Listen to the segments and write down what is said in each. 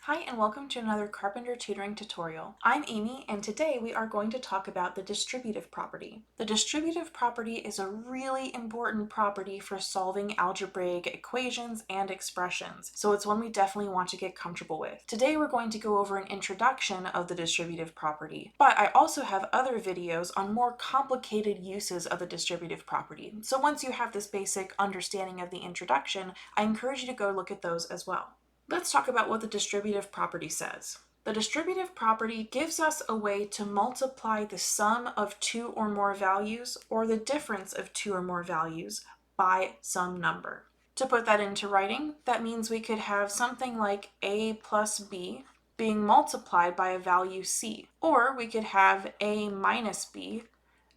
Hi and welcome to another Carpenter tutoring tutorial. I'm Amy and today we are going to talk about the distributive property. The distributive property is a really important property for solving algebraic equations and expressions, so it's one we definitely want to get comfortable with. Today we're going to go over an introduction of the distributive property, but I also have other videos on more complicated uses of the distributive property. So once you have this basic understanding of the introduction, I encourage you to go look at those as well. Let's talk about what the distributive property says. The distributive property gives us a way to multiply the sum of two or more values or the difference of two or more values by some number. To put that into writing, that means we could have something like a plus b being multiplied by a value c, or we could have a minus b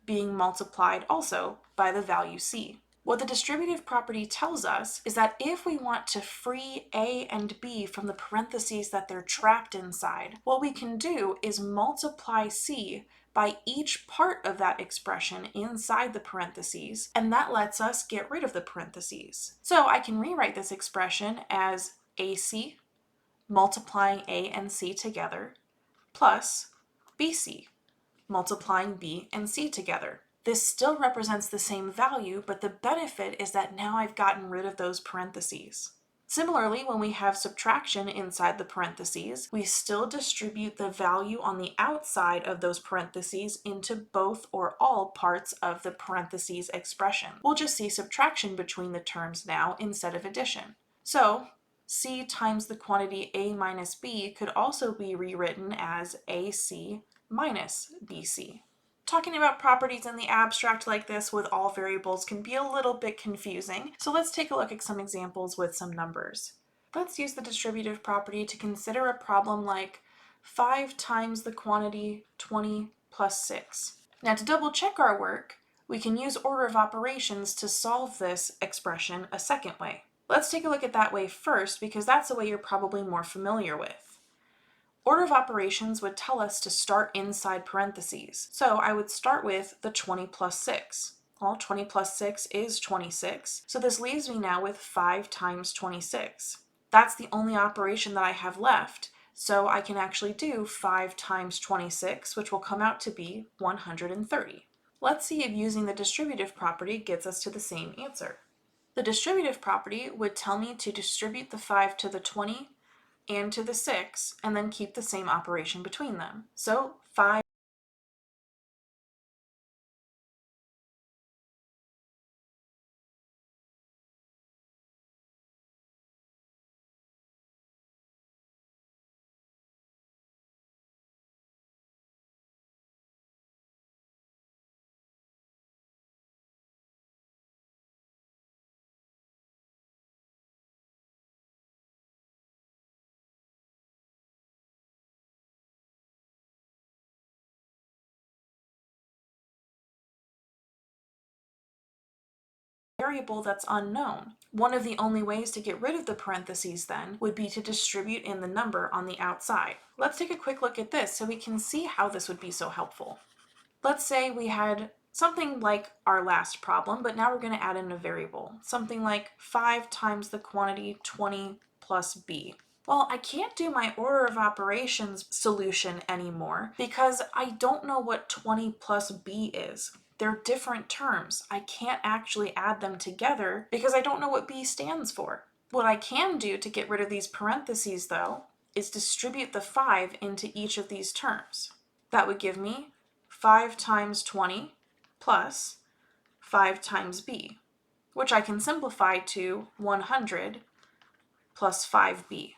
being multiplied also by the value c. What the distributive property tells us is that if we want to free a and b from the parentheses that they're trapped inside, what we can do is multiply c by each part of that expression inside the parentheses, and that lets us get rid of the parentheses. So I can rewrite this expression as ac multiplying a and c together plus bc multiplying b and c together. This still represents the same value, but the benefit is that now I've gotten rid of those parentheses. Similarly, when we have subtraction inside the parentheses, we still distribute the value on the outside of those parentheses into both or all parts of the parentheses expression. We'll just see subtraction between the terms now instead of addition. So, c times the quantity a minus b could also be rewritten as ac minus bc. Talking about properties in the abstract like this with all variables can be a little bit confusing, so let's take a look at some examples with some numbers. Let's use the distributive property to consider a problem like 5 times the quantity 20 plus 6. Now to double check our work, we can use order of operations to solve this expression a second way. Let's take a look at that way first because that's the way you're probably more familiar with. Order of operations would tell us to start inside parentheses. So I would start with the 20 plus 6. Well, 20 plus 6 is 26, so this leaves me now with 5 times 26. That's the only operation that I have left, so I can actually do 5 times 26, which will come out to be 130. Let's see if using the distributive property gets us to the same answer. The distributive property would tell me to distribute the 5 to the 20 and to the 6, and then keep the same operation between them. So 5 variable that's unknown. One of the only ways to get rid of the parentheses then would be to distribute in the number on the outside. Let's take a quick look at this so we can see how this would be so helpful. Let's say we had something like our last problem, but now we're going to add in a variable, something like 5 times the quantity 20 plus b. Well, I can't do my order of operations solution anymore because I don't know what 20 plus b is. They're different terms. I can't actually add them together because I don't know what b stands for. What I can do to get rid of these parentheses, though, is distribute the 5 into each of these terms. That would give me 5 times 20 plus 5 times b, which I can simplify to 100 plus 5b.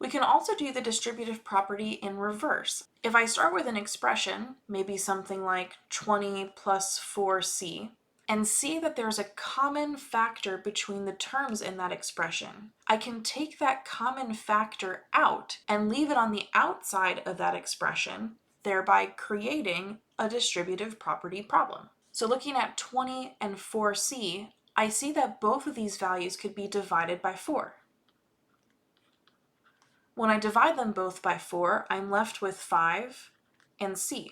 We can also do the distributive property in reverse. If I start with an expression, maybe something like 20 plus 4c, and see that there's a common factor between the terms in that expression, I can take that common factor out and leave it on the outside of that expression, thereby creating a distributive property problem. So looking at 20 and 4c, I see that both of these values could be divided by 4. When I divide them both by 4, I'm left with 5 and c.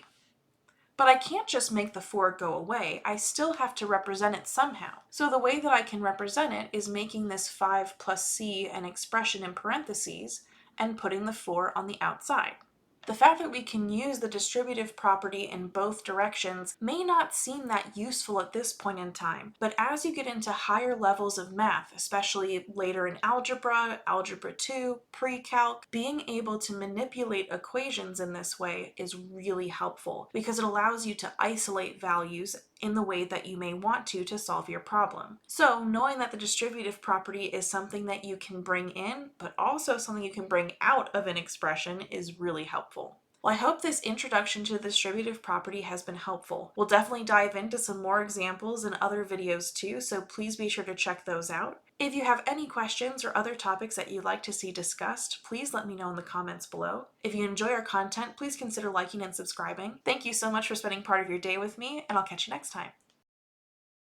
But I can't just make the 4 go away, I still have to represent it somehow. So the way that I can represent it is making this 5 plus c an expression in parentheses, and putting the 4 on the outside. The fact that we can use the distributive property in both directions may not seem that useful at this point in time, but as you get into higher levels of math, especially later in algebra, algebra 2, pre-calc, being able to manipulate equations in this way is really helpful because it allows you to isolate values in the way that you may want to solve your problem. So knowing that the distributive property is something that you can bring in, but also something you can bring out of an expression is really helpful. Well, I hope this introduction to the distributive property has been helpful. We'll definitely dive into some more examples in other videos too, so please be sure to check those out. If you have any questions or other topics that you'd like to see discussed, please let me know in the comments below. If you enjoy our content, please consider liking and subscribing. Thank you so much for spending part of your day with me, and I'll catch you next time.